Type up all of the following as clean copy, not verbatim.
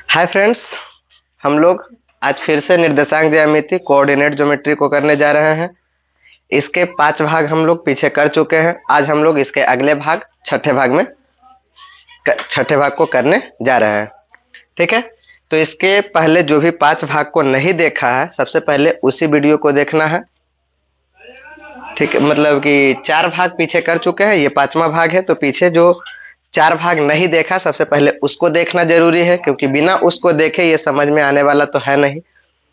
Hi friends, हम लोग आज फिर से निर्देशांक ज्यामिति कोऑर्डिनेट ज्योमेट्री को करने जा रहे हैं। इसके 5 भाग हम लोग पीछे कर चुके हैं। आज हम लोग इसके अगले भाग छठे भाग को करने जा रहे हैं। ठीक है, तो इसके पहले जो भी 5 भाग को नहीं देखा है, सबसे पहले उसी वीडियो को देखना है। ठीक है, मतलब कि 4 भाग पीछे कर चुके हैं, ये 5वां भाग है। तो पीछे जो 4 भाग नहीं देखा, सबसे पहले उसको देखना जरूरी है, क्योंकि बिना उसको देखे ये समझ में आने वाला तो है नहीं।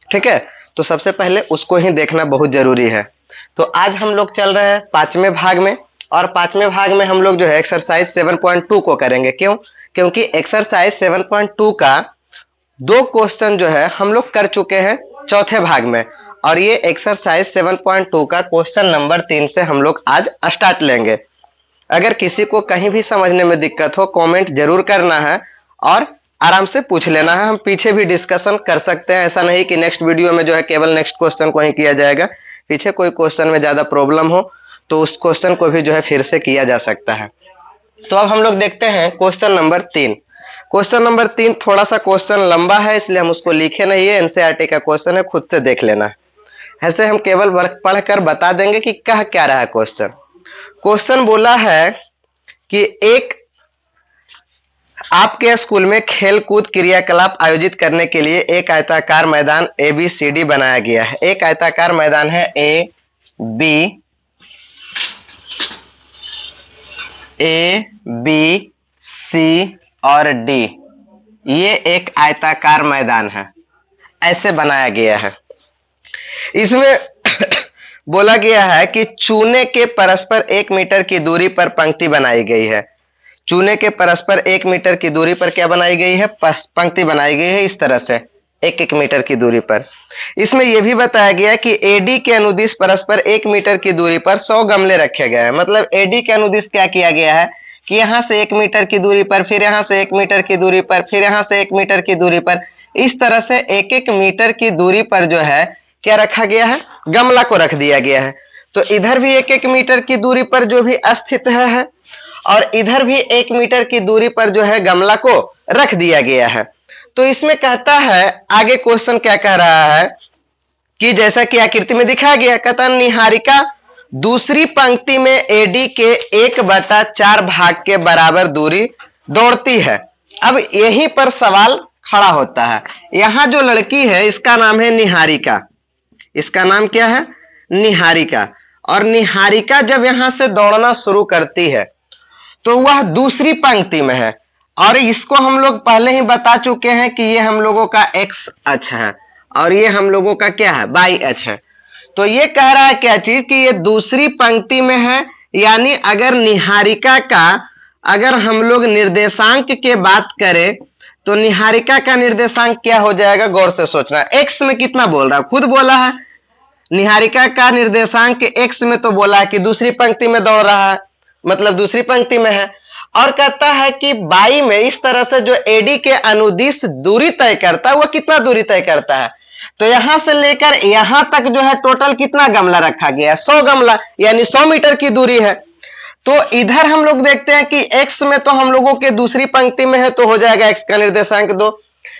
ठीक है, तो सबसे पहले उसको ही देखना बहुत जरूरी है। तो आज हम लोग चल रहे हैं 5वें भाग में, और 5वें भाग में हम लोग जो है एक्सरसाइज 7.2 को करेंगे। क्यों? क्योंकि एक्सरसाइज 7.2 का 2 क्वेश्चन जो है हम लोग कर चुके हैं चौथे भाग में, और ये एक्सरसाइज 7.2 का क्वेश्चन नंबर 3 से हम लोग आज स्टार्ट लेंगे। अगर किसी को कहीं भी समझने में दिक्कत हो, कमेंट जरूर करना है और आराम से पूछ लेना है। हम पीछे भी डिस्कशन कर सकते हैं, ऐसा नहीं कि नेक्स्ट वीडियो में जो है केवल नेक्स्ट क्वेश्चन को ही किया जाएगा। पीछे कोई क्वेश्चन में ज्यादा प्रॉब्लम हो तो उस क्वेश्चन को भी जो है फिर से किया जा सकता है। तो अब हम लोग देखते हैं क्वेश्चन नंबर 3। क्वेश्चन नंबर 3 थोड़ा सा क्वेश्चन लंबा है, इसलिए हम उसको लिखे नहीं है। एनसीईआरटी का क्वेश्चन है, खुद से देख लेना है। ऐसे हम केवल पढ़कर बता देंगे कि कह क्या रहा है क्वेश्चन। क्वेश्चन बोला है कि एक आपके स्कूल में खेल कूद क्रियाकलाप आयोजित करने के लिए एक आयताकार मैदान ABCD बनाया गया है। एक आयताकार मैदान है A B C और D। ये एक आयताकार मैदान है, ऐसे बनाया गया है। इसमें बोला गया है कि चूने के परस्पर 1 मीटर की दूरी पर पंक्ति बनाई गई है। चूने के परस्पर 1 मीटर की दूरी पर क्या बनाई गई है? पंक्ति बनाई गई है, इस तरह से 1-1 मीटर की दूरी पर। इसमें यह भी बताया गया कि AD के अनुदिश परस्पर 1 मीटर की दूरी पर 100 गमले रखे गए हैं। मतलब AD के अनुदिश क्या किया गया है कि यहां से 1 मीटर की दूरी पर, फिर यहां से 1 मीटर की दूरी पर, फिर यहां से 1 मीटर की दूरी पर, इस तरह से 1-1 मीटर की दूरी पर जो है क्या रखा गया है? गमला को रख दिया गया है। तो इधर भी 1-1 मीटर की दूरी पर जो भी स्थित है और इधर भी 1 मीटर की दूरी पर जो है गमला को रख दिया गया है। तो इसमें कहता है, आगे क्वेश्चन क्या कह रहा है कि जैसा कि आकृति में दिखाया गया, कहता निहारिका दूसरी पंक्ति में AD के 1/4 भाग के बराबर दूरी दौड़ती है। अब यहीं पर सवाल खड़ा होता है। यहां जो लड़की है इसका नाम है निहारिका। इसका नाम क्या है? निहारिका। और निहारिका जब यहां से दौड़ना शुरू करती है तो वह दूसरी पंक्ति में है, और इसको हम लोग पहले ही बता चुके हैं कि ये हम लोगों का X अक्ष है और ये हम लोगों का क्या है? Y अक्ष है। तो ये कह रहा है क्या चीज कि ये दूसरी पंक्ति में है, यानी अगर निहारिका का अगर हम लोग निर्देशांक के बात करें तो निहारिका का निर्देशांक क्या हो जाएगा? गौर से सोचना। X में कितना बोल रहा है? खुद बोला है निहारिका का निर्देशांक X में, तो बोला है कि दूसरी पंक्ति में दौड़ रहा है, मतलब दूसरी पंक्ति में है। और कहता है कि Y में इस तरह से जो AD के अनुदिश दूरी तय करता है, वह कितना दूरी तय करता है? तो यहां से लेकर यहां तक जो है टोटल कितना गमला रखा गया है? 100 गमला, यानी 100 मीटर की दूरी है। तो इधर हम लोग देखते हैं कि X में तो हम लोगों के दूसरी पंक्ति में है, तो हो जाएगा X का निर्देशांक 2।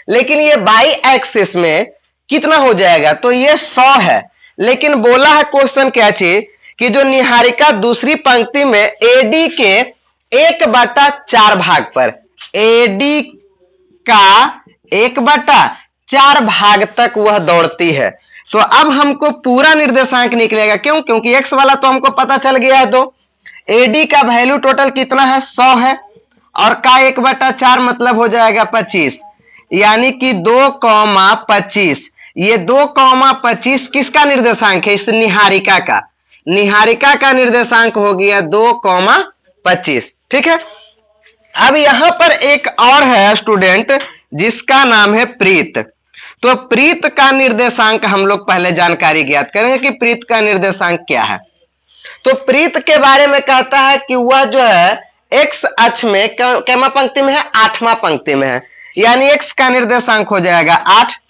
लेकिन ये Y एक्सिस में कितना हो जाएगा? तो ये 100 है। लेकिन बोला है क्वेश्चन क्या चीज कि जो निहारिका दूसरी पंक्ति में AD के 1/4 भाग पर, AD का 1/4 भाग तक वह दौड़ती है। तो अब हमको पूरा निर्देशांक निकलेगा। क्यों? क्योंकि X वाला तो हमको पता चल गया है। तो AD का वैल्यू टोटल कितना है? 100 है, और का 1/4 मतलब हो जाएगा 25, यानी कि 2,25। ये 2,25 किसका निर्देशांक है? इस निहारिका का। निहारिका का निर्देशांक हो गया 2,25। ठीक है, अब यहां पर एक और है स्टूडेंट जिसका नाम है प्रीत। तो प्रीत का निर्देशांक हम लोग पहले जानकारी ज्ञात करेंगे कि प्रीत का निर्देशांक क्या है। तो प्रीत के बारे में कहता है कि वह जो है X अक्ष में कैमा पंक्ति में है? 8वां पंक्ति में है, यानी X का निर्देशांक हो जाएगा 8।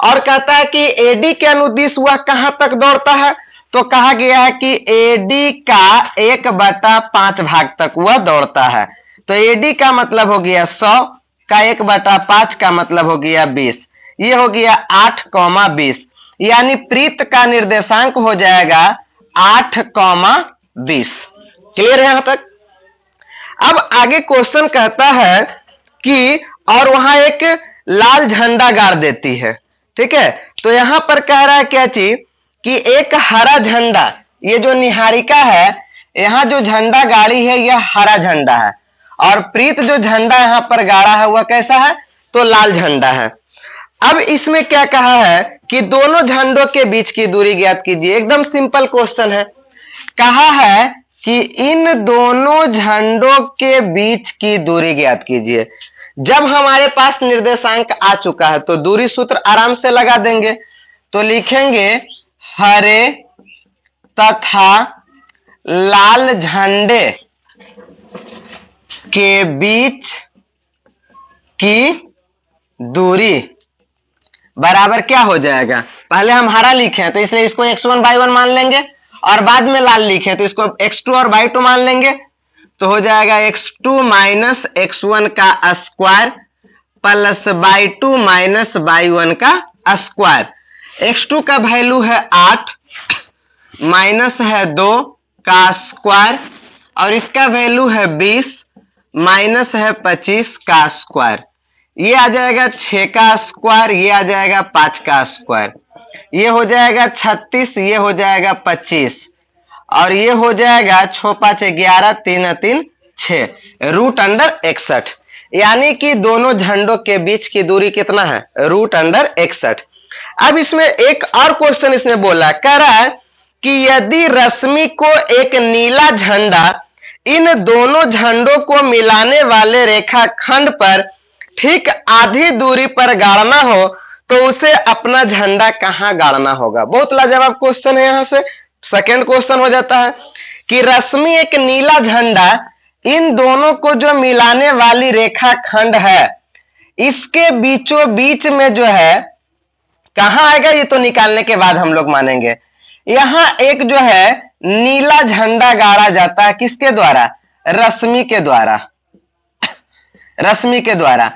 और कहता है कि AD के अनुदिश वह कहां तक दौड़ता है? तो कहा गया है कि AD का 1/5 भाग तक वह दौड़ता है। तो AD का मतलब हो गया 100 का 1/5 का मतलब हो गया 20। ये हो गया 8,20, यानी प्रीत का निर्देशांक हो जाएगा 8,20। क्लियर है यहां तक? अब आगे क्वेश्चन कहता है कि और वहां एक लाल झंडा गाड़ देती है। ठीक है, तो यहां पर कह रहा है क्या चीज कि एक हरा झंडा, ये जो निहारिका है यहां जो झंडा गाड़ी है यह हरा झंडा है, और प्रीत जो झंडा यहां पर गाड़ा है वह कैसा है, तो लाल झंडा है। अब इसमें क्या कहा है कि दोनों झंडों के बीच की दूरी ज्ञात कीजिए। एकदम सिंपल क्वेश्चन है। कहा है कि इन दोनों झंडों के बीच की दूरी ज्ञात कीजिए। जब हमारे पास निर्देशांक आ चुका है तो दूरी सूत्र आराम से लगा देंगे। तो लिखेंगे हरे तथा लाल झंडे के बीच की दूरी बराबर क्या हो जाएगा, पहले हम हरा लिखे हैं तो इसलिए इसको x1/1 मान लेंगे, और बाद में लाल लिखे तो इसको x2 और y2 मान लेंगे। तो हो जाएगा x2 माइनस x1 का square plus y2 minus y1 का स्क्वायर। x2 का वैल्यू है 8 माइनस है 2 का स्क्वायर, और इसका वैल्यू है 20 माइनस है 25 का स्क्वायर। ये आ जाएगा 6 का स्क्वायर, ये आ जाएगा 5 का स्क्वायर, ये हो जाएगा 36, ये हो जाएगा 25, और ये हो जाएगा 6 5 11 3 3 6 √61। यानी कि दोनों झंडों के बीच की दूरी कितना है, √61। अब इसमें एक और क्वेश्चन इसने बोला, कह रहा है कि यदि रश्मि को एक नीला झंडा इन दोनों झंडों को मिलाने वाले रेखाखंड पर ठीक आधी दूरी पर गाड़ना हो तो उसे अपना झंडा कहां गाड़ना होगा। बहुत लाजवाब क्वेश्चन है। यहां से सेकंड क्वेश्चन हो जाता है कि रश्मि एक नीला झंडा इन दोनों को जो मिलाने वाली रेखाखंड है इसके बीचों बीच में जो है कहां आएगा, ये तो निकालने के बाद हम लोग मानेंगे। यहां एक जो है नीला झंडा गाड़ा जाता है, किसके द्वारा, रश्मि के द्वारा, रश्मि के द्वारा।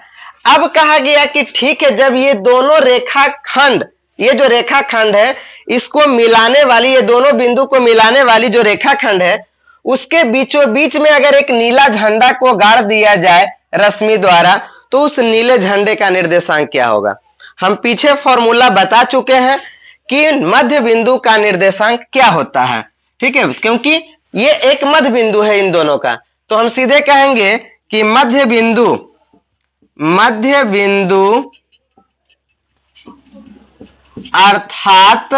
अब कहा गया कि ठीक है, जब ये दोनों रेखाखंड, ये जो रेखाखंड है इसको मिलाने वाली, ये दोनों बिंदु को मिलाने वाली जो रेखाखंड है उसके बीचों बीच में अगर एक नीला झंडा को गाड़ दिया जाए रश्मि द्वारा तो उस नीले झंडे का निर्देशांक क्या होगा। हम पीछे फॉर्मूला बता चुके हैं कि मध्य बिंदु का निर्देशांक क्या होता है। ठीक है, क्योंकि ये एक मध्य बिंदु है इन दोनों का, तो हम सीधे कहेंगे कि मध्य बिंदु अर्थात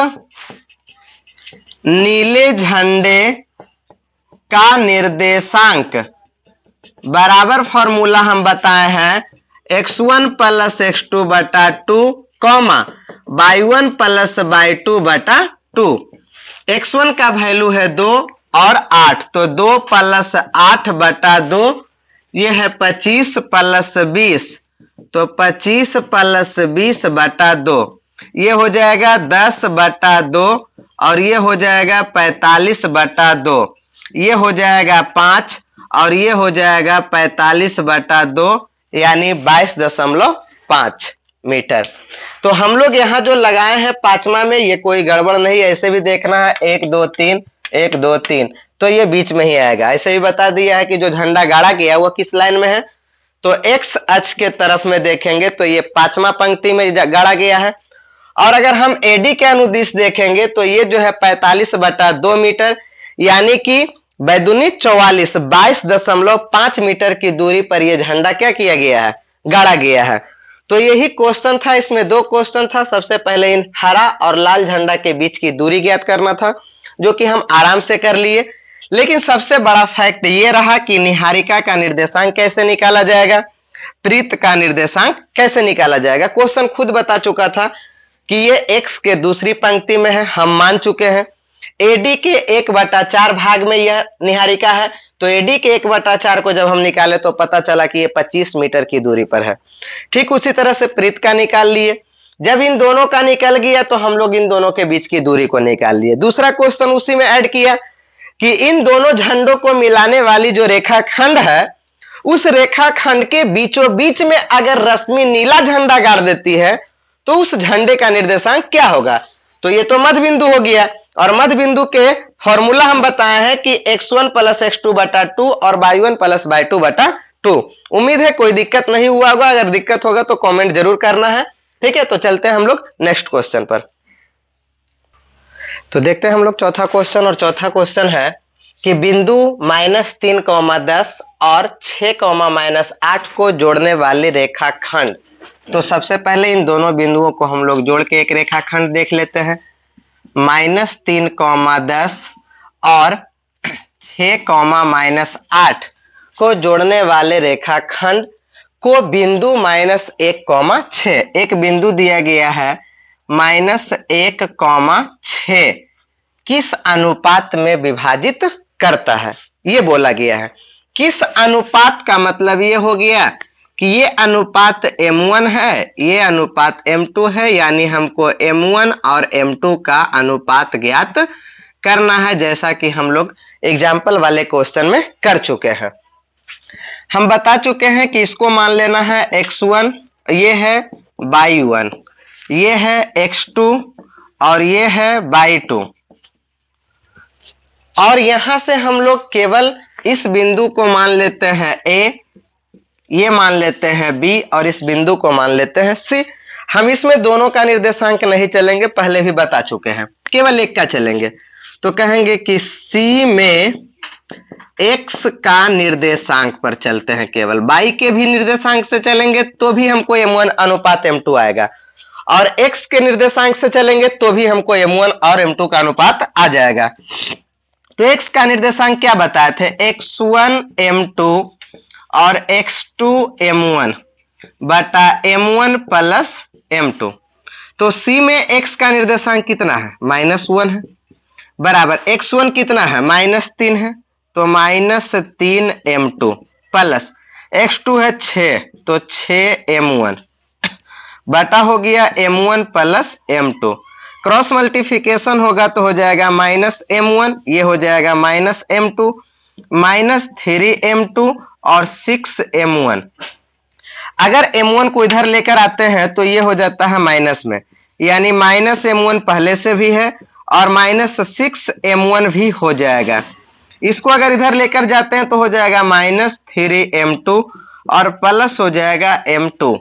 नीले झंडे का निर्देशांक बराबर फॉर्मूला हम बताए हैं x1 प्लस x2 बटा 2 y1 प्लस y2 बटा 2। x1 का वैल्यू है 2 और 8, तो 2 प्लस 8 बटा 2 ये है 25 प्लस 20, तो 25 प्लस 20 बटा 2 ये हो जाएगा 10 बटा 2, और ये हो जाएगा 45 बटा 2, ये हो जाएगा 5, और ये हो जाएगा 45 बटा 2 यानी 22.5 मीटर। तो हम लोग यहाँ जो लगाए हैं पांचवा में ये कोई गड़बड़ नहीं, ऐसे भी देखना है 1 2 3 1 2 3, तो ये बीच में ही आएगा। ऐसे भी बता दिया है कि जो झंडा गाड़ा गया वो किस लाइन में है, तो एक्स अक्ष के तरफ में देखेंगे तो ये पांचवा पंक्ति में गाड़ा गया है। और अगर हम एडी के अनुदिश देखेंगे तो ये जो है 45 बटा 2 मीटर, यानी कि बैदुनी 44 22.5 मीटर की दूरी पर यह झंडा क्या किया गया है, गाड़ा गया है। तो यही क्वेश्चन था, इसमें 2 क्वेश्चन था। सबसे पहले इन हरा और लाल झंडा के बीच की दूरी ज्ञात करना था, जो कि हम आराम से कर लिए। लेकिन सबसे बड़ा फैक्ट ये रहा कि निहारिका का निर्देशांक कैसे निकाला जाएगा, प्रीत का निर्देशांक कैसे निकाला जाएगा। क्वेश्चन खुद बता चुका था कि ये एक्स के दूसरी पंक्ति में है, हम मान चुके हैं। एडी के 1/4 भाग में यह निहारिका है, तो एडी के 1/4 को जब हम निकाले तो पता चला कि ये 25 मीटर की दूरी पर है। ठीक उसी तरह से प्रीत का निकाल लिए। जब इन दोनों का निकल गया तो हम लोग इन दोनों के बीच की दूरी को निकाल लिए। दूसरा क्वेश्चन उसी में ऐड किया कि इन दोनों झंडों को मिलाने वाली जो रेखाखंड है उस रेखाखंड के बीचों बीच में अगर रश्मि नीला झंडा गाड़ देती है तो उस झंडे का निर्देशांक क्या होगा? तो ये तो मध्य बिंदु हो गया, और मध्य बिंदु के फॉर्मूला हम बताए हैं कि x1 प्लस x2 बटा 2 और y1 प्लस y2 बटा 2। उम्मीद है कोई दिक्कत नहीं हुआ होगा, अगर दिक्कत होगा तो कमेंट जरूर करना है। ठीक है, तो चलते हैं हम लोग नेक्स्ट क्वेश्चन पर। तो देखते हैं हम लोग चौथा क्वेश्चन, और चौथा क्वेश्चन है कि बिंदु -3, 10 और 6, -8 को जोड़ने वाली रेखाखंड। तो सबसे पहले इन दोनों बिंदुओं को हम लोग जोड़ के एक रेखाखंड देख लेते हैं। -3, 10 और 6, -8 को जोड़ने वाले रेखाखंड को बिंदु -1, 6, एक बिंदु दिया गया है -1, 6 किस अनुपात में विभाजित करता है, ये बोला गया है। किस अनुपात का मतलब ये हो गया कि ये अनुपात M1 है, ये अनुपात M2 है, यानी हमको M1 और M2 का अनुपात ज्ञात करना है, जैसा कि हम लोग एग्जाम्पल वाले क्वेश्चन में कर चुके हैं। हम बता चुके हैं कि इसको मान लेना है x1, ये है y1, ये है x2 और ये है y2, और यहां से हम लोग केवल इस बिंदु को मान लेते हैं A, ये मान लेते हैं B और इस बिंदु को मान लेते हैं C। हम इसमें दोनों का निर्देशांक नहीं चलेंगे, पहले भी बता चुके हैं, केवल एक का चलेंगे। तो कहेंगे कि C में x का निर्देशांक पर चलते हैं, केवल y के भी निर्देशांक से चलेंगे तो भी हमको M1 अनुपात M2 आएगा, और x के निर्देशांक से चलेंगे तो भी हमको M1 और M2 का अनुपात आ जाएगा। तो x का निर्देशांक क्या बताए थे? x1 M2 और x2 M1 बटा M1 प्लस M2। तो C में x का निर्देशांक कितना है? -1 है, बराबर x1 कितना है? -3 है, तो -3 M2 प्लस x2 है 6, तो 6 M1 बटा हो गया M1 plus M2। Cross multiplication होगा तो हो जाएगा -M1, ये हो जाएगा -M2, -3 M2 और 6 M1। अगर M1 को इधर लेकर आते हैं तो ये हो जाता है माइनस में, यानी -M1 पहले से भी है और -6 M1 भी हो जाएगा। इसको अगर इधर लेकर जाते हैं तो हो जाएगा -3 M2 और प्लस हो जाएगा M2।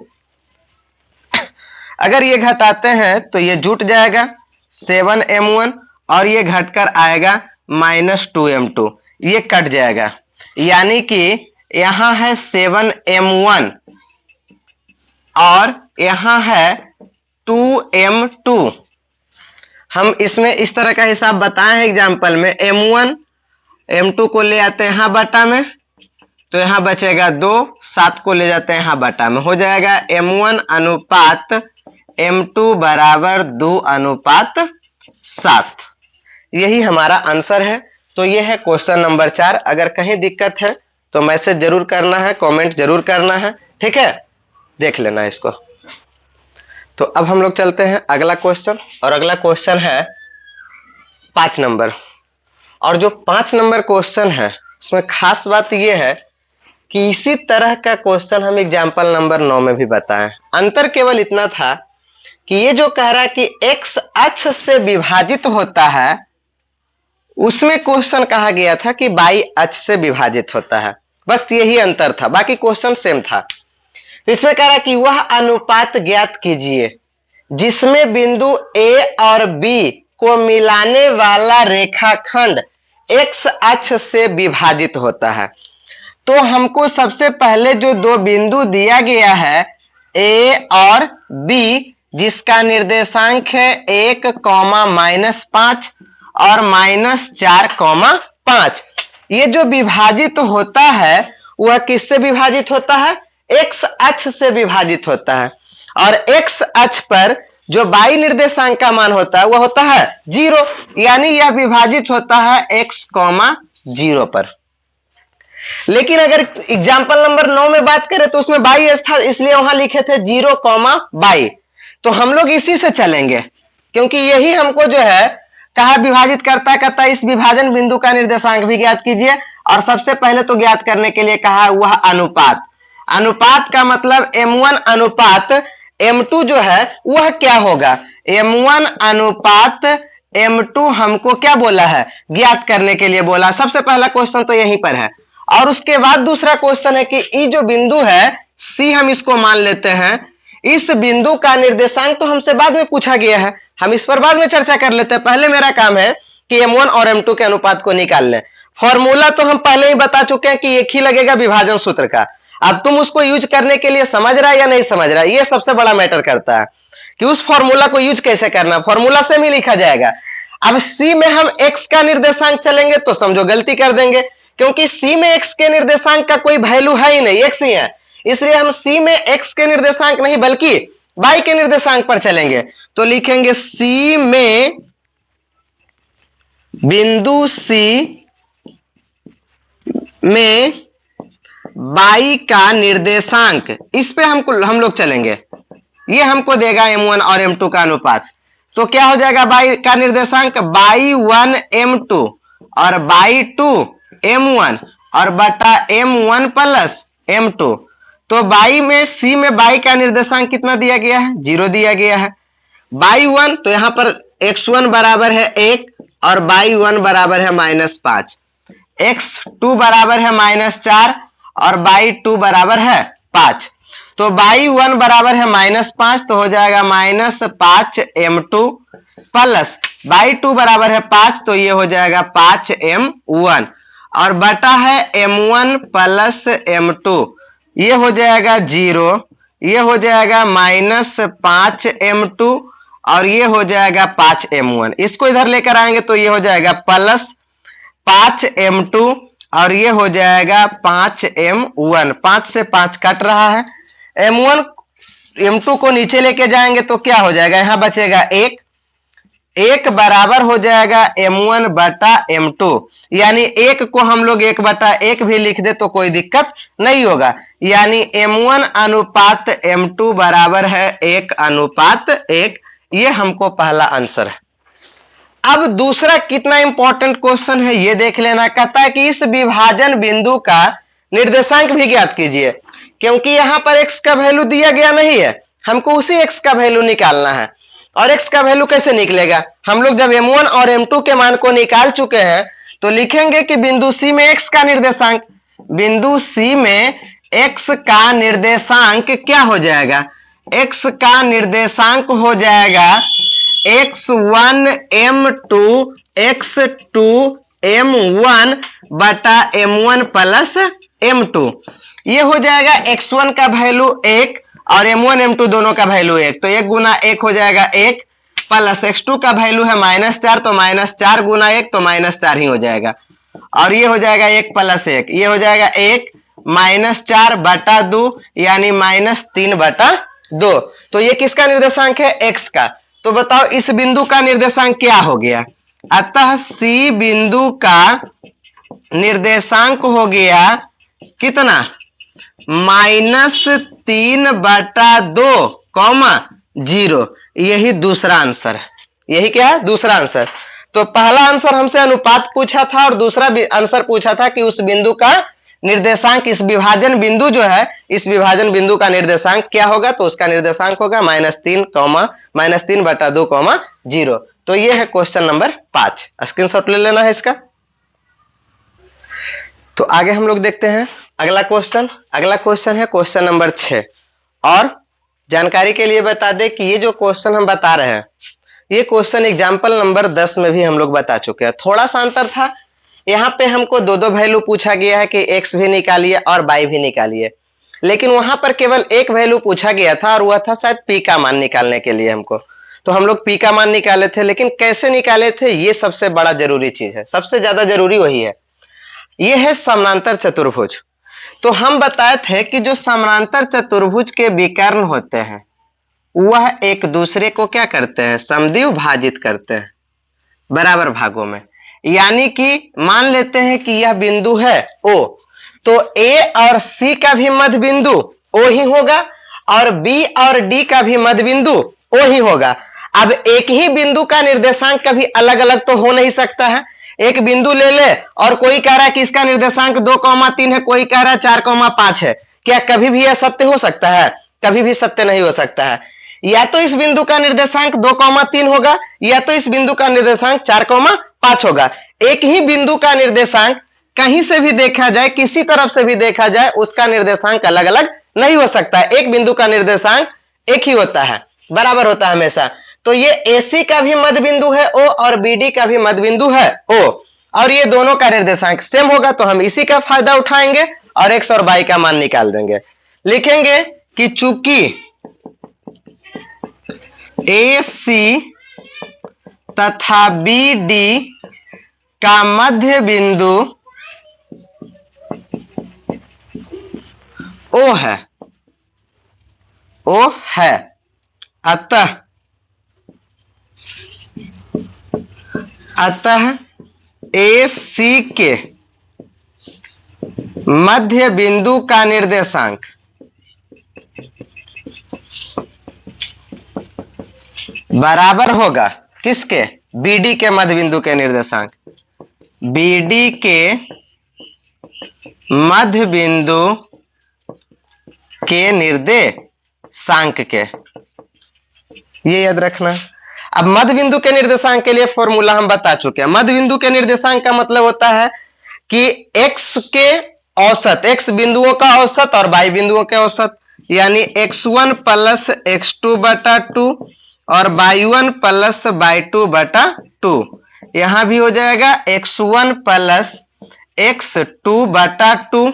अगर ये घटाते हैं तो ये जुट जाएगा 7 M1 और ये घटकर आएगा -2 M2, ये कट जाएगा, यानी कि यहां है 7 M1 और यहां है 2 M2। हम इसमें इस तरह का हिसाब बताए हैं एग्जाम्पल में। M1 M2 को ले आते हैं यहां बटा में, तो यहां बचेगा 2, 7 को ले जाते हैं यहां बटा में, हो जाएगा M1 अनुपात M2 बराबर 2 अनुपात 7। यही हमारा आंसर है। तो ये है क्वेश्चन नंबर 4। अगर कहीं दिक्कत है तो मैसेज जरूर करना है, कमेंट जरूर करना है, ठीक है, देख लेना इसको। तो अब हम लोग चलते हैं अगला क्वेश्चन, और अगला क्वेश्चन है 5 नंबर। और जो 5 नंबर क्वेश्चन है उसमें खास बात यह है कि इसी तरह का क्वेश्चन हम एग्जाम्पल नंबर 9 में भी बताएं। अंतर केवल इतना था कि ये जो कह रहा है कि x अक्ष से विभाजित होता है, उसमें क्वेश्चन कहा गया था कि y अक्ष से विभाजित होता है, बस यही अंतर था, बाकी क्वेश्चन सेम था। तो इसमें कह रहा है कि वह अनुपात ज्ञात कीजिए जिसमें बिंदु A और B को मिलाने वाला रेखाखंड x अक्ष से विभाजित होता है। तो हमको सबसे पहले जो दो बिंदु दिया गया है A और B, जिसका निर्देशांक है 1, -5 और -4, 5, ये जो विभाजित होता है वह किससे विभाजित होता है? x अक्ष से विभाजित होता है, और x अक्ष पर जो y निर्देशांक का मान होता है वह होता है 0, यानी यह विभाजित होता है x, 0 पर। लेकिन अगर एग्जाम्पल नंबर 9 में बात करें तो उसमें y था, इसलिए वहां लिखे थे 0, y। तो हम लोग इसी से चलेंगे, क्योंकि यही हमको जो है कहा विभाजित करता इस विभाजन बिंदु का निर्देशांक भी ज्ञात कीजिए और सबसे पहले तो ज्ञात करने के लिए कहा वह अनुपात। अनुपात का मतलब m1 अनुपात m2 जो है वह क्या होगा, m1 अनुपात m2 हमको क्या बोला है, ज्ञात करने के लिए बोला। सबसे पहला क्वेश्चन तो यहीं पर है। और उसके बाद दूसरा क्वेश्चन है कि ये जो बिंदु है C, हम इसको मान लेते हैं, इस बिंदु का निर्देशांक तो हमसे बाद में पूछा गया है, हम इस पर बाद में चर्चा कर लेते हैं। पहले मेरा काम है कि m1 और m2 के अनुपात को निकाल लें। फॉर्मूला तो हम पहले ही बता चुके हैं कि एक ही लगेगा विभाजन सूत्र का। अब तुम उसको यूज करने के लिए समझ रहा है या नहीं समझ रहा है, ये सबसे बड़ा मैटर करता है कि उस फॉर्मूला को यूज कैसे करना। फॉर्मूला से भी लिखा जाएगा। अब C में हम x का निर्देशांक चलेंगे तो समझो गलती कर देंगे, क्योंकि C में x के निर्देशांक का कोई वैल्यू है ही नहीं, x ही है। इसलिए हम C में x के निर्देशांक नहीं बल्कि y के निर्देशांक पर चलेंगे। तो लिखेंगे C में बिंदु C में y का निर्देशांक, इस पे हम लोग चलेंगे। ये हमको देगा m1 और m2 का अनुपात। तो क्या हो जाएगा y का निर्देशांक, y1 m2 और y2 m1 और बटा m1 प्लस m2। तो y में C में y का निर्देशांक कितना दिया गया है, 0 दिया गया है। y1 तो यहां पर x1 बराबर है 1 और y1 बराबर है -5, x2 बराबर है -4 और y2 बराबर है 5। तो y1 बराबर है -5, तो हो जाएगा -5 m2 प्लस y2 बराबर है 5, तो ये हो जाएगा 5 m1 और बटा है m1 प्लस m2, ये हो जाएगा 0, ये हो जाएगा -5 m2 और ये हो जाएगा 5 m1। इसको इधर लेकर आएंगे तो ये हो जाएगा प्लस 5 m2 और ये हो जाएगा 5 m1। 5 से 5 कट रहा है, m1 m2 को नीचे लेके जाएंगे तो क्या हो जाएगा, यहां बचेगा 1 बराबर हो जाएगा m1 बटा m2। यानी 1 को हम लोग 1 बटा 1 भी लिख दे तो कोई दिक्कत नहीं होगा। यानी m1 अनुपात m2 बराबर है 1 अनुपात 1। ये हमको पहला आंसर है। अब दूसरा कितना इंपॉर्टेंट क्वेश्चन है ये देख लेना। कहता है कि इस विभाजन बिंदु का निर्देशांक भी ज्ञात कीजिए। क्योंकि यहां पर x का वैल्यू दिया गया नहीं है, हमको उसी x का वैल्यू निकालना है। और x का वैल्यू कैसे निकलेगा, हम लोग जब m1 और m2 के मान को निकाल चुके हैं तो लिखेंगे कि बिंदु C में x का निर्देशांक, बिंदु C में x का निर्देशांक क्या हो जाएगा, x का निर्देशांक हो जाएगा x1 m2 x2 m1 बटा m1 प्लस m2। ये हो जाएगा x1 का वैल्यू 1 और m1 m2 दोनों का वैल्यू 1, तो 1 गुना 1 हो जाएगा 1 प्लस x2 का वैल्यू है -4, तो -4 गुना 1 तो -4 ही हो जाएगा। और ये हो जाएगा 1 प्लस 1, ये हो जाएगा 1 -4 बटा 2 यानी -3 बटा 2। तो ये किसका निर्देशांक है, x का। तो बताओ इस बिंदु का निर्देशांक क्या हो गया। अतः C बिंदु का निर्देशांक हो गया कितना, -3 बटा 2 कॉमा 0। यही दूसरा आंसर है। यही क्या है, दूसरा आंसर। तो पहला आंसर हमसे अनुपात पूछा था और दूसरा आंसर पूछा था कि उस बिंदु का निर्देशांक, इस विभाजन बिंदु जो है, इस विभाजन बिंदु का निर्देशांक क्या होगा। तो उसका निर्देशांक होगा -3 बटा 2 0। तो ये है क्वेश्चन नंबर 5। स्क्रीनशॉट ले लेना है इसका। तो आगे हम लोग देखते हैं अगला क्वेश्चन। अगला क्वेश्चन है क्वेश्चन नंबर 6। और जानकारी के लिए बता दें कि ये जो क्वेश्चन हम बता रहे हैं ये क्वेश्चन एग्जाम्पल नंबर 10 में भी हम लोग बता चुके हैं। थोड़ा सा अंतर था, यहाँ पे हमको दो वैल्यू पूछा गया है कि x भी निकालिए और y भी निकालिए, लेकिन वहां पर केवल एक वैल्यू पूछा गया था और वह था शायद p का मान निकालने के लिए हमको। तो हम लोग p का मान निकाले थे, लेकिन कैसे निकाले थे ये सबसे बड़ा जरूरी चीज है, सबसे ज्यादा जरूरी वही है। ये है समानांतर चतुर्भुज। तो हम बताए थे कि जो समानांतर चतुर्भुज के विकर्ण होते हैं वह एक दूसरे को क्या करते हैं, समद्विभाजित भाजित करते हैं बराबर भागों में। यानी कि मान लेते हैं कि यह बिंदु है O, तो A और C का भी मध्य बिंदु O ही होगा और B और D का भी मध्य बिंदु O ही होगा। अब एक ही बिंदु का निर्देशांक कभी अलग अलग तो हो नहीं सकता है, एक बिंदु ले ले और कोई कह रहा है कि इसका निर्देशांक 2,3 है, कोई कह रहा है 4,5 है, क्या कभी भी यह सत्य हो सकता है? कभी भी सत्य नहीं हो सकता है। या तो इस बिंदु का निर्देशांक 2,3 होगा या तो इस बिंदु का निर्देशांक 4,5 होगा। एक ही बिंदु का निर्देशांक कहीं से भी देखा जाए, किसी तरफ से भी देखा जाए, उसका निर्देशांक अलग अलग नहीं हो सकता है। एक बिंदु का निर्देशांक एक ही होता है, बराबर होता है हमेशा। तो ये AC का भी मध्य बिंदु है O और BD का भी मध्य बिंदु है O, और ये दोनों का निर्देशांक सेम होगा, तो हम इसी का फायदा उठाएंगे और x और y का मान निकाल देंगे। लिखेंगे कि चूंकि AC तथा BD का मध्य बिंदु O है, अतः AC के मध्य बिंदु का निर्देशांक बराबर होगा किसके? BD के मध्य बिंदु के निर्देशांक, BD के मध्य बिंदु के निर्देशांक के। ये याद रखना। अब मध्य बिंदु के निर्देशांक के लिए फॉर्मूला हम बता चुके हैं। मध्य बिंदु के निर्देशांक का मतलब होता है कि x के औसत, x बिंदुओं का औसत और y बिंदुओं के औसत, यानी x1 प्लस x2 बटा 2 और y1 प्लस y2 बटा 2। यहां भी हो जाएगा x1 प्लस x2 बटा 2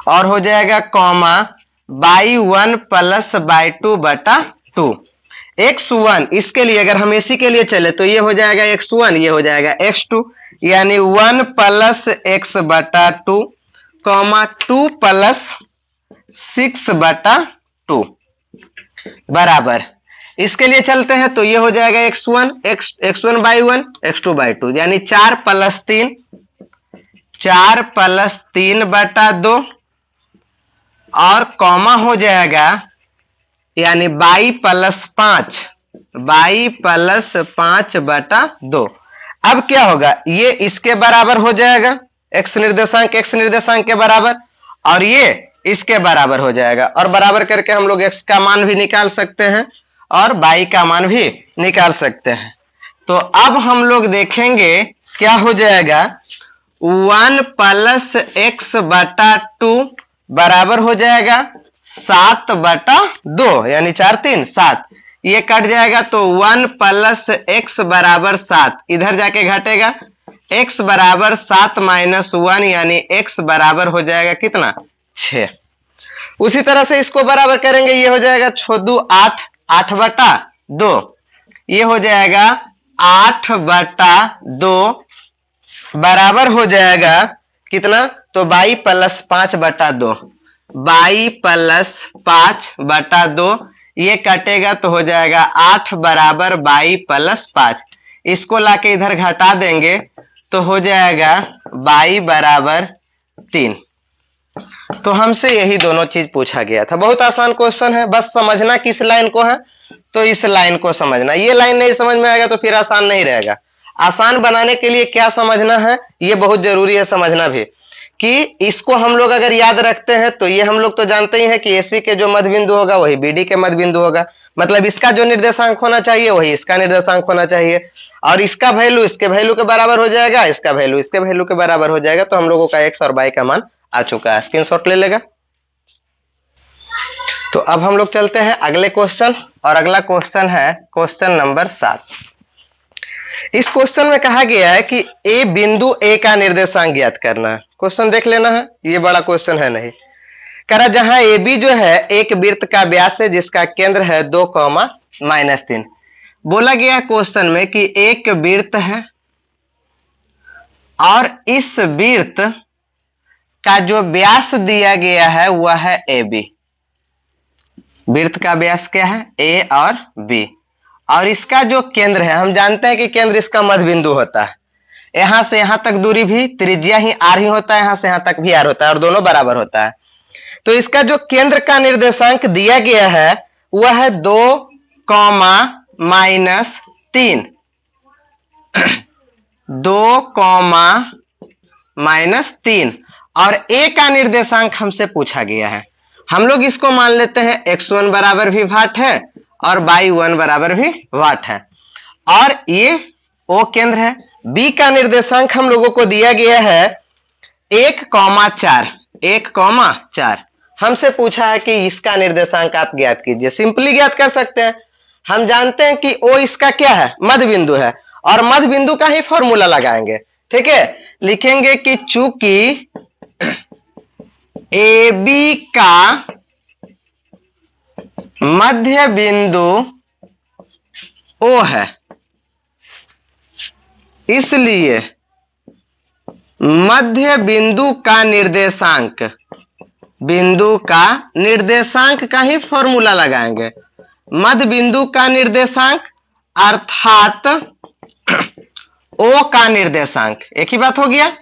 और हो जाएगा कॉमा y1 प्लस y2 बटा 2। x1 इसके लिए अगर हम AC के लिए चले तो ये हो जाएगा x1, ये हो जाएगा x2, यानी 1 प्लस x बटा 2 कॉमा 2 प्लस 6 बटा 2 बराबर। इसके लिए चलते हैं तो ये हो जाएगा x1 बाई 1 x2 बाई 2, यानी 4 प्लस 3 बटा 2 और कॉमा हो जाएगा यानी y प्लस 5 बटा 2। अब क्या होगा, ये इसके बराबर हो जाएगा, x निर्देशांक के बराबर, और ये इसके बराबर हो जाएगा, और बराबर करके हम लोग x का मान भी निकाल सकते हैं और y का मान भी निकाल सकते हैं। तो अब हम लोग देखेंगे क्या हो जाएगा, 1 प्लस x बटा 2 बराबर हो जाएगा 7 बटा 2, यानी 4 3 7, ये कट जाएगा तो 1 प्लस x बराबर 7, इधर जाके घटेगा, x बराबर 7 माइनस 1, यानी x बराबर हो जाएगा कितना 6। उसी तरह से इसको बराबर करेंगे, ये हो जाएगा 6 8 बटा 2, ये हो जाएगा 8 बटा 2 बराबर हो जाएगा कितना, तो y प्लस 5 बटा 2, y प्लस 5 बटा 2, ये कटेगा तो हो जाएगा 8 बराबर y प्लस 5। इसको लाके इधर घटा देंगे तो हो जाएगा y बराबर 3। तो हमसे यही दोनों चीज पूछा गया था। बहुत आसान क्वेश्चन है, बस समझना किस लाइन को है, तो इस लाइन को समझना। ये लाइन नहीं समझ में आएगा तो फिर आसान नहीं रहेगा। आसान बनाने के लिए क्या समझना है, ये बहुत जरूरी है समझना भी, कि इसको हम लोग अगर याद रखते हैं तो ये हम लोग तो जानते ही हैं कि AC के जो मध्य बिंदु होगा वही BD के मध्य बिंदु होगा, मतलब इसका जो निर्देशांक होना चाहिए वही इसका निर्देशांक होना चाहिए, और इसका वैल्यू इसके वैल्यू के बराबर हो जाएगा, इसका वैल्यू इसके वैल्यू के बराबर हो जाएगा। तो हम लोगों का x और y का मान आ चुका है, स्क्रीनशॉट ले लेगा। तो अब हम लोग चलते हैं अगले क्वेश्चन, और अगला क्वेश्चन है क्वेश्चन नंबर 7। इस क्वेश्चन में कहा गया है कि A बिंदु A का निर्देशांक ज्ञात करना है। क्वेश्चन देख लेना है, ये बड़ा क्वेश्चन है नहीं। कह रहा जहां AB जो है एक वृत्त का व्यास है जिसका केंद्र है 2,-3। बोला गया क्वेश्चन में कि एक वृत्त है और इस वृत्त का जो व्यास दिया गया है वह है AB। वृत्त का व्यास क्या है, A और B, और इसका जो केंद्र है, हम जानते हैं कि केंद्र इसका मध्य बिंदु होता है। यहां से यहां तक दूरी भी त्रिज्या ही R ही होता है, यहां से यहां तक भी R होता है, और दोनों बराबर होता है। तो इसका जो केंद्र का निर्देशांक दिया गया है वह है 2,-3। 2,-3 और a का निर्देशांक हमसे पूछा गया है। हम लोग इसको मान लेते हैं x1 बराबर भी वाट है और y1 बराबर भी वाट है और ये O केंद्र है। b का निर्देशांक हम लोगों को दिया गया है 1,4। 1,4 हमसे पूछा है कि इसका निर्देशांक आप ज्ञात कीजिए। सिंपली ज्ञात कर सकते हैं। हम जानते हैं कि O इसका क्या है, मध्य बिंदु है और मध्य बिंदु का ही फॉर्मूला लगाएंगे। ठीक है, लिखेंगे कि चूंकि AB का मध्य बिंदु O है, इसलिए मध्य बिंदु का निर्देशांक का ही फॉर्मूला लगाएंगे। मध्य बिंदु का निर्देशांक अर्थात O का निर्देशांक, एक ही बात हो गया।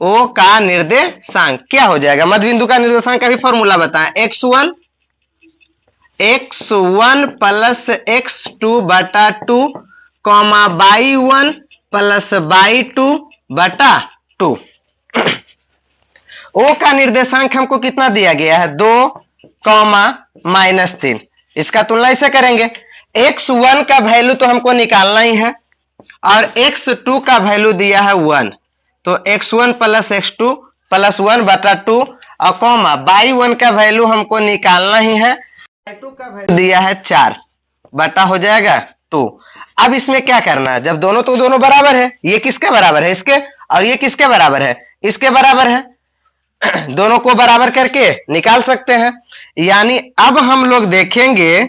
O का निर्देशांक क्या हो जाएगा, मध्य बिंदु का निर्देशांक का भी फॉर्मूला बताएं। x1 प्लस x2 बटा 2 y1 प्लस y2 बटा 2। O का निर्देशांक हमको कितना दिया गया है, 2,-3। इसका तुलना इसे करेंगे। x1 का वैल्यू तो हमको निकालना ही है और x2 का वैल्यू दिया है 1, तो x1 प्लस x2 प्लस 1 बटा 2 और y1 का वैल्यू हमको निकालना ही है, y2 का वैल्यू दिया है 4 बटा हो जाएगा 2। अब इसमें क्या करना है, जब दोनों तो दोनों बराबर है, ये किसके बराबर है, इसके, और ये किसके बराबर है, इसके बराबर है। दोनों को बराबर करके निकाल सकते हैं। यानी अब हम लोग देखेंगे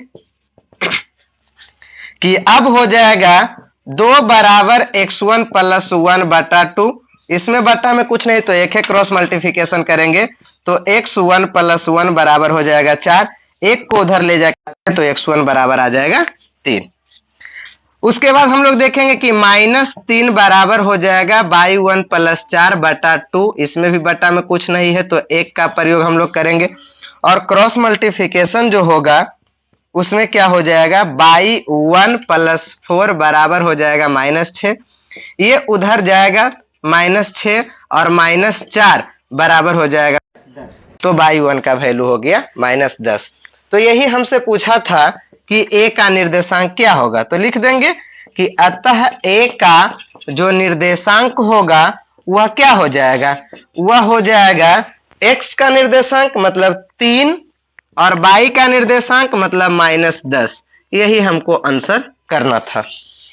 कि अब हो जाएगा 2 बराबर x1 प्लस 1 बटा 2। इसमें बटा में कुछ नहीं तो एक है, क्रॉस मल्टीप्लिकेशन करेंगे तो x1 प्लस 1 बराबर हो जाएगा 4। एक को उधर ले जाएगा तो x1 बराबर आ जाएगा 3। उसके बाद हम लोग देखेंगे कि -3 बराबर हो जाएगा y1 प्लस 4 बटा 2। इसमें भी बटा में कुछ नहीं है तो एक का प्रयोग हम लोग करेंगे और क्रॉस मल्टीप्लिकेशन जो होगा उसमें क्या हो जाएगा, y1 प्लस 4 बराबर हो जाएगा -6। ये उधर जाएगा -6 और -4 बराबर हो जाएगा 10, तो y1 का वैल्यू हो गया -10। तो यही हमसे पूछा था कि a का निर्देशांक क्या होगा, तो लिख देंगे कि अतः a का जो निर्देशांक होगा वह क्या हो जाएगा, वह हो जाएगा x का निर्देशांक मतलब 3 और y का निर्देशांक मतलब -10। यही हमको आंसर करना था।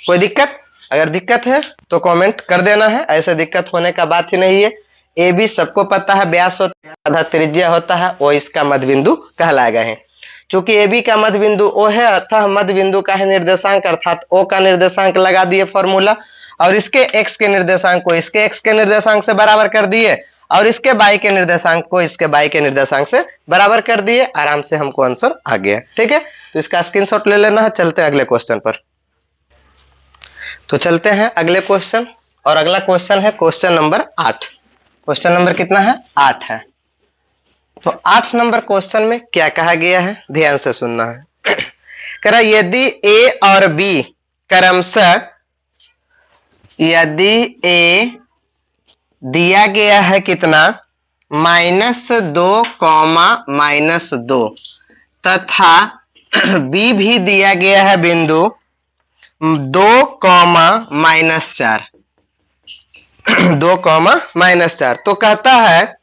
कोई दिक्कत? अगर दिक्कत है तो कमेंट कर देना है, ऐसे दिक्कत होने का बात ही नहीं है। ए बी सबको पता है, व्यास होता है, आधा त्रिज्या होता है, वो इसका मध्य बिंदु कहलाएगा है। चूंकि ए बी का मध्य बिंदु ओ है अतः मध्य बिंदु का है निर्देशांक अर्थात ओ का निर्देशांक लगा दिए फॉर्मूला और इसके एक्स के निर्देशांक को इसके एक्स के निर्देशांक से बराबर कर दिए और इसके बाई के निर्देशांक को इसके बाई के निर्देशांक से बराबर कर दिए। आराम से हमको आंसर आ गया। ठीक है, तो इसका स्क्रीनशॉट ले लेना है। चलते हैं अगले क्वेश्चन पर। तो चलते हैं अगले क्वेश्चन और अगला क्वेश्चन है क्वेश्चन नंबर 8। क्वेश्चन नंबर कितना है, 8 है। तो 8 नंबर क्वेश्चन में क्या कहा गया है, ध्यान से सुनना है। कह रहा यदि ए और बी क्रमशः, यदि ए दिया गया है कितना, -2, -2 तथा बी भी दिया गया है बिंदु 2, -4 2, -4 तो कहता है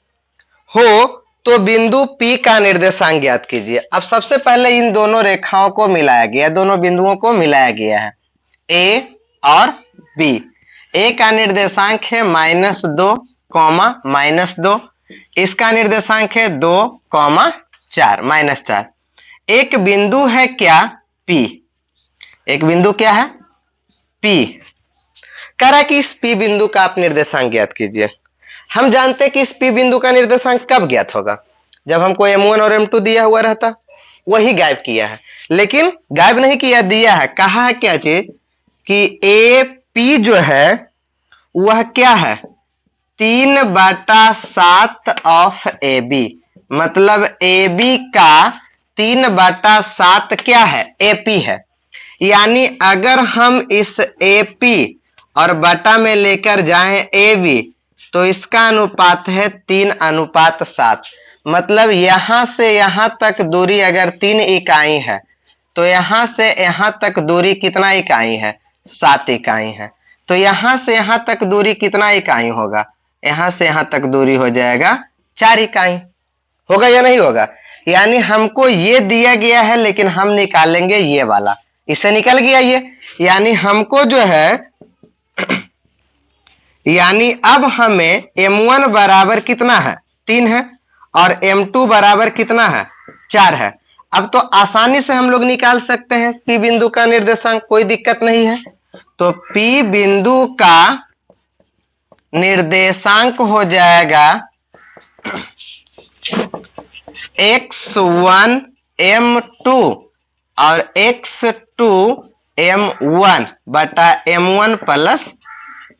हो तो बिंदु P का निर्देशांक ज्ञात कीजिए। अब सबसे पहले इन दोनों रेखाओं को मिलाया गया, दोनों बिंदुओं को मिलाया गया है, A और B। A का निर्देशांक है -2, -2, इसका निर्देशांक है 2, -4। एक बिंदु है क्या, P। एक बिंदु क्या है, P। कह रहा है कि इस P बिंदु का आप निर्देशांक ज्ञात कीजिए। हम जानते हैं कि इस P बिंदु का निर्देशांक कब ज्ञात होगा, जब हमको M1 और M2 दिया हुआ रहता, वही गायब किया है। लेकिन गायब नहीं किया, दिया है। कहा है क्या चीज कि AP जो है वह क्या है, 3/7 ऑफ AB, मतलब AB का 3/7 क्या है, AP है। यानी अगर हम इस AP और बटा में लेकर जाएं ए बी, तो इसका अनुपात है 3:7। मतलब यहां से यहां तक दूरी अगर 3 इकाई है तो यहां से यहां तक दूरी कितना इकाई है? 7 इकाई है। तो यहां से यहां तक दूरी कितना इकाई होगा? यहां से यहां तक दूरी हो जाएगा 4 इकाई। होगा या नहीं होगा? यानी हमको ये दिया गया है लेकिन हम निकालेंगे ये वाला। इससे निकल गया ये, यानी हमको जो है यानी अब हमें M1 बराबर कितना है? 3 है, और M2 बराबर कितना है? 4 है। अब तो आसानी से हम लोग निकाल सकते हैं P बिंदु का निर्देशांक, कोई दिक्कत नहीं है। तो P बिंदु का निर्देशांक हो जाएगा x1 M2 और x2 M1 बटा M1 plus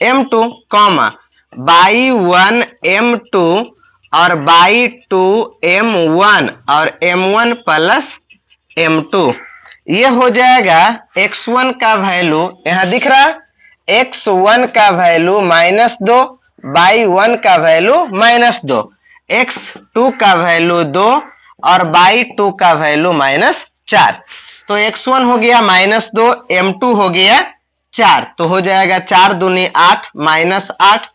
M2, comma y1 M2 और y2 M1 और M1 प्लस M2। ये हो जाएगा x1 का वैल्यू यहां दिख रहा है, x1 का वैल्यू -2, y1 का वैल्यू -2, x2 का वैल्यू 2 और y2 का वैल्यू -4। तो x1 हो गया -2, M2 हो गया 4, तो हो जाएगा 4 दूनी 8 -8,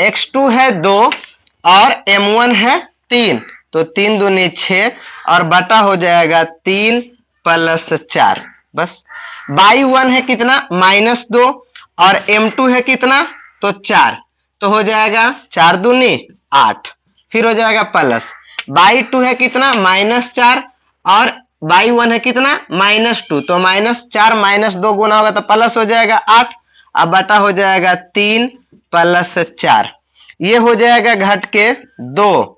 x2 है 2 और M1 है 3, तो 3 दूनी 6 और बटा हो जाएगा 3 + 4। बस y1 है कितना? -2 और M2 है कितना? तो 4, तो हो जाएगा 4 दूनी 8, फिर हो जाएगा प्लस y2 है कितना? -4 और y1 है कितना? -2, तो -4 -2 गुना होगा तो प्लस हो जाएगा 8, अब बटा हो जाएगा 3 + 4, ये हो जाएगा घट के 2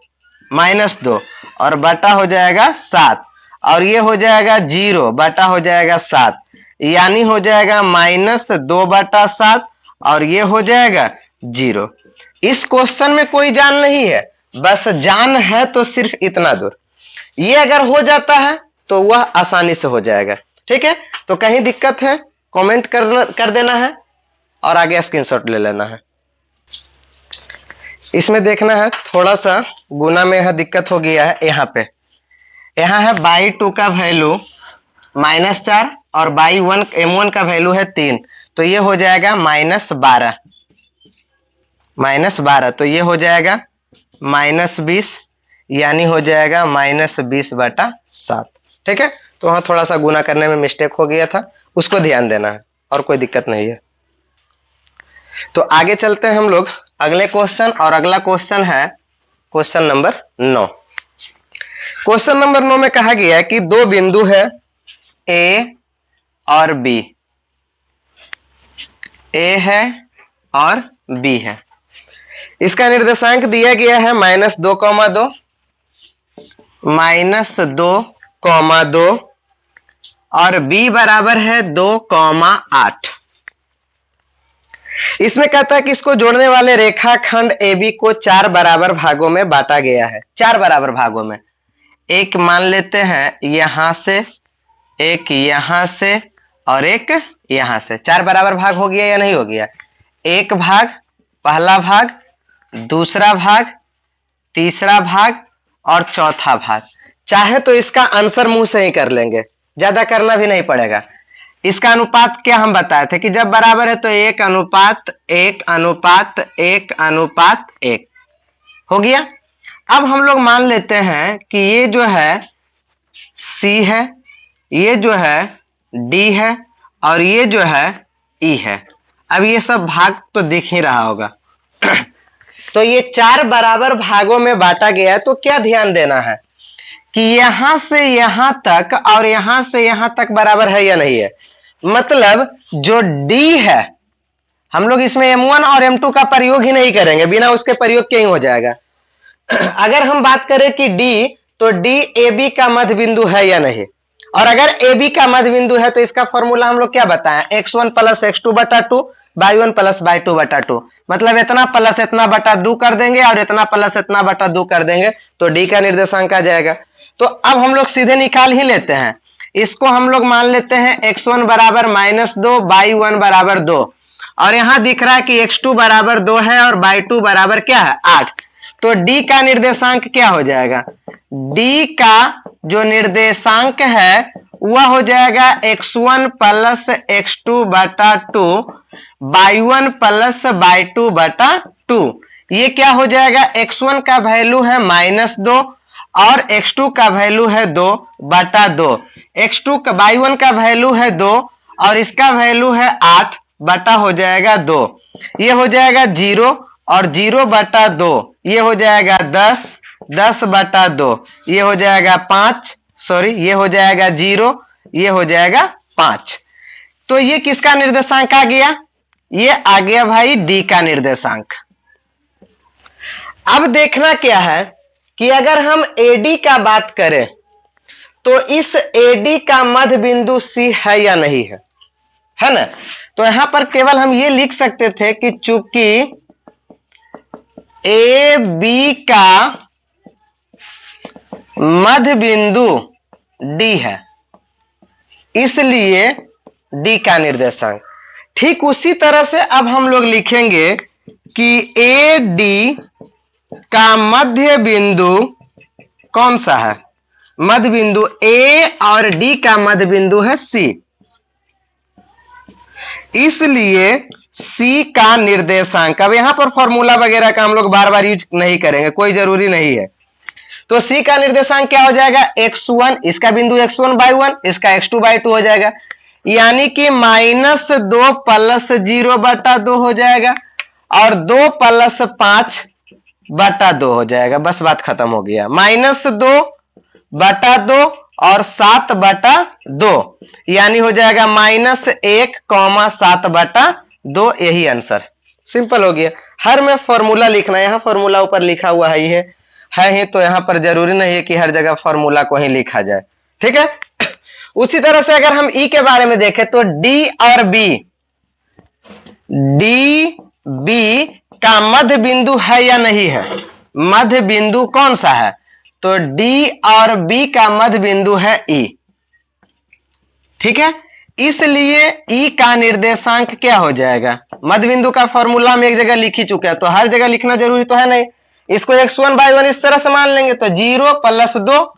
-2 और बटा हो जाएगा 7, और ये हो जाएगा 0 बटा हो जाएगा 7, यानी हो जाएगा -2/7 और ये हो जाएगा 0। इस क्वेश्चन में कोई जान नहीं है, बस जान है तो सिर्फ इतना दूर। ये अगर हो जाता है तो वह आसानी से हो जाएगा। ठीक है, तो कहीं दिक्कत है कमेंट कर देना है और आगे स्क्रीनशॉट ले लेना है। इसमें देखना है थोड़ा सा गुना में यह दिक्कत हो गया है। यहाँ पे यहाँ है y2 का वैल्यू -4 और y1 M1 का वैल्यू है 3, तो ये हो जाएगा -12, तो ये हो जाएगा -20, यानी हो जाएगा -20/7। ठीक है, तो वहां थोड़ा सा गुना करने में मिस्टेक हो गया था, उसको ध्यान देना है और कोई दिक्कत नहीं है। तो आगे चलते हैं हम लोग अगले क्वेश्चन, और अगला क्वेश्चन है क्वेश्चन नंबर 9। क्वेश्चन नंबर 9 में कहा गया है कि दो बिंदु है A और B, A है और B है। इसका निर्देशांक दिया गया है -2, -2, और B बराबर है 2, 8। इसमें कहता है कि इसको जोड़ने वाले रेखाखंड AB को 4 बराबर भागों में बांटा गया है। 4 बराबर भागों में, एक मान लेते हैं यहां से, एक यहां से और एक यहां से। 4 बराबर भाग हो गया या नहीं हो गया? एक भाग, पहला भाग, दूसरा भाग, तीसरा भाग और चौथा भाग। चाहे तो इसका आंसर मुंह से ही कर लेंगे, ज्यादा करना भी नहीं पड़ेगा। इसका अनुपात क्या हम बताए थे कि जब बराबर है तो 1:1:1:1 हो गया। अब हम लोग मान लेते हैं कि ये जो है C है, ये जो है D है और ये जो है E है। अब ये सब भाग तो दिख ही रहा होगा। तो ये 4 बराबर भागों में बांटा गया है, तो क्या ध्यान देना है कि यहां से यहां तक और यहां से यहां तक बराबर है या नहीं है। मतलब जो D है, हम लोग इसमें M1 और M2 का प्रयोग ही नहीं करेंगे, बिना उसके प्रयोग के ही हो जाएगा। अगर हम बात करें कि D, तो D AB का मध्य बिंदु है या नहीं, और अगर AB का मध्य बिंदु है तो इसका फॉर्मूला हम लोग क्या बताएं? x1 + x2/2 y1 + y2/2। मतलब इतना प्लस इतना बटा 2 कर देंगे और इतना प्लस इतना बटा 2 कर देंगे तो D का निर्देशांक आ जाएगा। तो अब हम लोग सीधे निकाल ही लेते हैं। इसको हम लोग मान लेते हैं x1 बराबर -2, y1 बराबर 2, और यहां दिख रहा है कि x2 बराबर 2 है और y2 बराबर क्या है 8। तो d का निर्देशांक क्या हो जाएगा, d का जो निर्देशांक है वह हो जाएगा x1 प्लस x2 बटा 2 y1 प्लस y2 बटा 2। ये क्या हो जाएगा, x1 का वैल्यू है -2 और x2 का वैल्यू है 2 बटा 2। x2 का y1 का वैल्यू है 2 और इसका वैल्यू है 8 बटा हो जाएगा 2। ये हो जाएगा 0 और 0 बटा 2, ये हो जाएगा 10, 10 बटा 2, ये हो जाएगा 5, सॉरी ये हो जाएगा 0, ये हो जाएगा 5। तो ये किसका निर्देशांक आ गया, ये आ गया भाई डी का निर्देशांक। अब देखना क्या है कि अगर हम एडी का बात करें तो इस एडी का मध्य बिंदु सी है या नहीं है ना। तो यहां पर केवल हम ये लिख सकते थे कि चूंकि ए बी का मध्य बिंदु डी है इसलिए डी का निर्देशांक। ठीक उसी तरह से अब हम लोग लिखेंगे कि ए डी का मध्य बिंदु कौन सा है, मध्य बिंदु ए और डी का मध्य बिंदु है सी, इसलिए सी का निर्देशांक। अब यहां पर फॉर्मूला वगैरह का हम लोग बार बार यूज नहीं करेंगे, कोई जरूरी नहीं है। तो सी का निर्देशांक क्या हो जाएगा, x1, इसका बिंदु x1 by 1, इसका x2 by 2 हो जाएगा, यानी कि -2 प्लस 0 बटा 2 हो जाएगा और 2 प्लस 5 बटा 2 हो जाएगा। बस बात खत्म हो गया। -2 बटा 2 और 7 बटा 2 यानी हो जाएगा -1, 7 बटा 2, यही आंसर। सिंपल हो गया। हर में फॉर्मूला लिखना, यहाँ फॉर्मूला ऊपर लिखा हुआ है ही, तो यहाँ पर जरूरी नहीं है कि हर जगह फॉर्मूला को ही लिखा जाए, ठीक है। उसी तरह से अगर हम ई के बारे में देखें तो डी और बी, डी बी का मध्य बिंदु है या नहीं है, मध्य बिंदु कौन सा है, तो डी और बी का मध्य बिंदु है ई, ठीक है। इसलिए ई का निर्देशांक क्या हो जाएगा, मध्य बिंदु का फॉर्मूला हम एक जगह लिख ही चुके हैं, तो हर जगह लिखना जरूरी तो है नहीं। इसको x1 by 1 इस तरह से मान लेंगे तो 0 प्लस 2,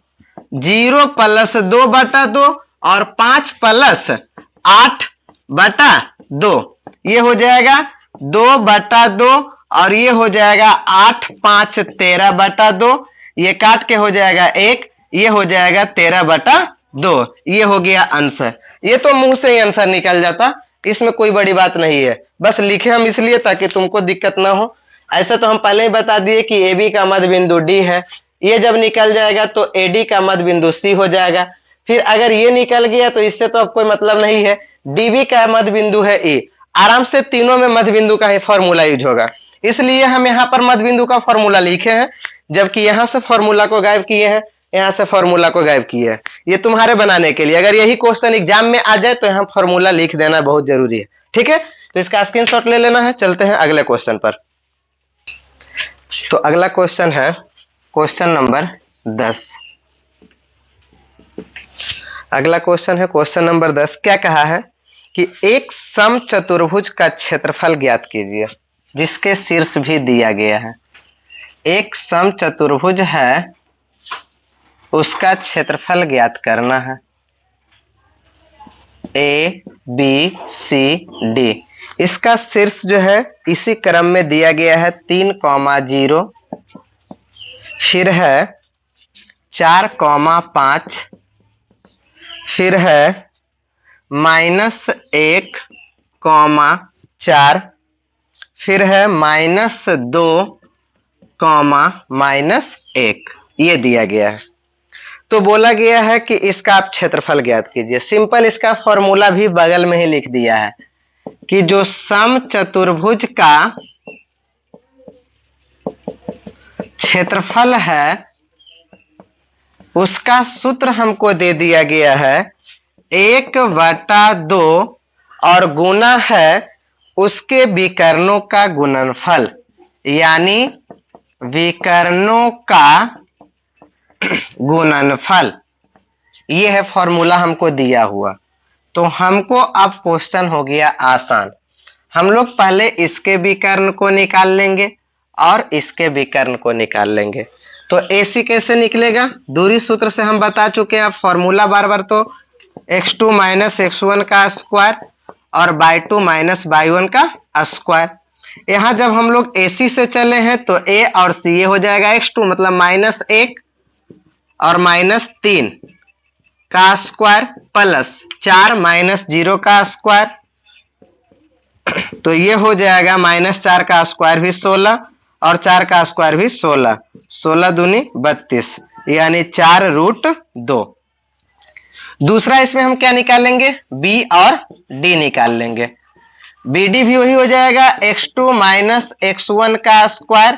0 प्लस 2 बटा 2 और 5 प्लस 8 बटा 2, ये हो जाएगा 2 बटा 2 और ये हो जाएगा 8, 5, 13 बटा 2, ये काट के हो जाएगा 1, ये हो जाएगा 13 बटा 2, ये हो गया आंसर। ये तो मुंह से ही आंसर निकल जाता, इसमें कोई बड़ी बात नहीं है, बस लिखे हम इसलिए ताकि तुमको दिक्कत ना हो। ऐसे तो हम पहले ही बता दिए कि ए बी का मध्य बिंदु डी है, ये जब निकल जाएगा तो ए डी का मध्य बिंदु सी हो जाएगा। फिर अगर ये निकल गया तो इससे तो अब कोई मतलब नहीं है, डी बी का मध्य बिंदु है ई, आराम से तीनों में मध्य बिंदु का ही फॉर्मूला यूज होगा, इसलिए हम यहाँ पर मध्य बिंदु का फॉर्मूला लिखे हैं, जबकि यहाँ से फॉर्मूला को गायब किए हैं, यहाँ से फॉर्मूला को गायब किए हैं। ये तुम्हारे बनाने के लिए, अगर यही क्वेश्चन एग्जाम में आ जाए तो यहाँ फॉर्मूला लिख देना बहुत जरूरी है, ठीक है। तो इसका स्क्रीनशॉट ले लेना है। चलते हैं अगले क्वेश्चन पर। तो अगला क्वेश्चन है क्वेश्चन नंबर 10। अगला क्वेश्चन है क्वेश्चन नंबर 10। क्या कहा है कि एक समचतुर्भुज का क्षेत्रफल ज्ञात कीजिए, जिसके शीर्ष भी दिया गया है। एक समचतुर्भुज है, उसका क्षेत्रफल ज्ञात करना है। ए बी सी डी, इसका शीर्ष जो है इसी क्रम में दिया गया है 3,0, फिर है 4,5, फिर है -1,4, फिर है -2, -1, ये दिया गया है। तो बोला गया है कि इसका आप क्षेत्रफल ज्ञात कीजिए। सिंपल इसका फॉर्मूला भी बगल में ही लिख दिया है कि जो समचतुर्भुज का क्षेत्रफल है उसका सूत्र हमको दे दिया गया है 1/2 और गुना है उसके विकर्णों का गुणनफल, यानी विकर्णों का गुणनफल। ये है फॉर्मूला हमको दिया हुआ। तो हमको अब क्वेश्चन हो गया आसान। हम लोग पहले इसके विकर्ण को निकाल लेंगे और इसके विकर्ण को निकाल लेंगे। तो AC कैसे निकलेगा? दूरी सूत्र से हम बता चुके हैं, फॉर्मूला बार बार तो x2 माइनस x1 का स्क्वायर और y2 माइनस y1 का स्क्वायर। यहाँ जब हम लोग AC से चले हैं तो A और C ये हो जाएगा x2 मतलब -1 और -3 का स्क्वायर प्लस 4 माइनस 0 का स्क्वायर, तो ये हो जाएगा -4 का स्क्वायर भी 16 और 4 का स्क्वायर भी 16, 16 दूनी 32 यानी 4√2। दूसरा इसमें हम क्या निकालेंगे? B और D निकाल लेंगे। BD भी वही हो जाएगा x2 माइनस x1 का स्क्वायर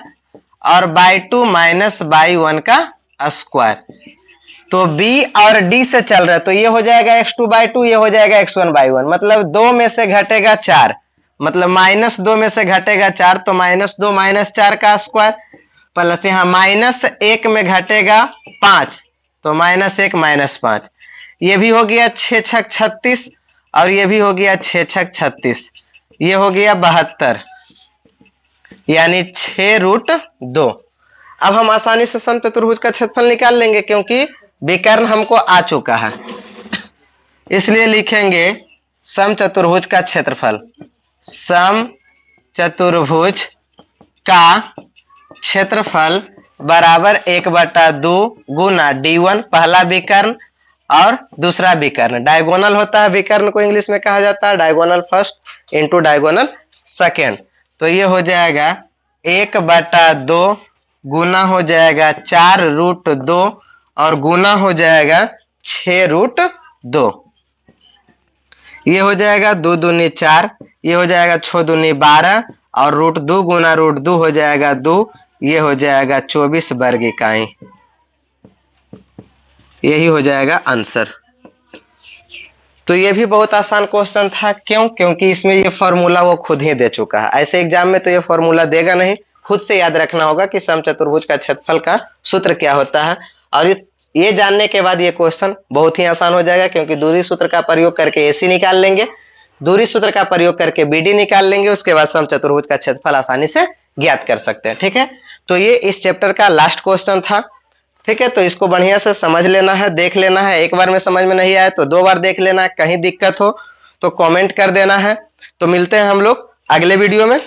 और y2 माइनस y1 का स्क्वायर। तो B और D से चल रहा है तो ये हो जाएगा x2 by 2, ये हो जाएगा x1 by 1, मतलब 2 में से घटेगा 4, मतलब -2 में से घटेगा 4 तो -2 माइनस 4 का स्क्वायर प्लस यहाँ -1 में घटेगा 5 तो -1 माइनस 5, ये भी हो गया 6 छक 36 और ये भी हो गया 6 छक 36, ये हो गया 72 यानी 6√2। अब हम आसानी से समचतुर्भुज का क्षेत्रफल निकाल लेंगे क्योंकि विकर्ण हमको आ चुका है, इसलिए लिखेंगे समचतुर्भुज का क्षेत्रफल। समचतुर्भुज का क्षेत्रफल बराबर 1/2 गुना D1 पहला विकर्ण और दूसरा विकर्ण, डायगोनल होता है विकर्ण को इंग्लिश में कहा जाता है diagonal first into diagonal second. तो ये हो जाएगा 1/2 गुना हो जाएगा 4√2 और गुना हो जाएगा 6√2, ये हो जाएगा 2 दूनी 4, ये हो जाएगा 6 दूनी 12 और √2 गुना √2 हो जाएगा 2, ये हो जाएगा 24 वर्ग इकाई, यही हो जाएगा आंसर। तो ये भी बहुत आसान क्वेश्चन था, क्यों? क्योंकि इसमें ये फॉर्मूला वो खुद ही दे चुका है। ऐसे एग्जाम में तो ये फॉर्मूला देगा नहीं, खुद से याद रखना होगा कि समचतुर्भुज का क्षेत्रफल का सूत्र क्या होता है, और ये जानने के बाद ये क्वेश्चन बहुत ही आसान हो जाएगा क्योंकि दूरी सूत्र का प्रयोग करके AC निकाल लेंगे, दूरी सूत्र का प्रयोग करके BD निकाल लेंगे, उसके बाद समचतुर्भुज का क्षेत्रफल आसानी से ज्ञात कर सकते हैं। ठीक है, तो ये इस चैप्टर का लास्ट क्वेश्चन था। ठीक है, तो इसको बढ़िया से समझ लेना है, देख लेना है, एक बार में समझ में नहीं आए तो 2 बार देख लेना है, कहीं दिक्कत हो तो कमेंट कर देना है। तो मिलते हैं हम लोग अगले वीडियो में।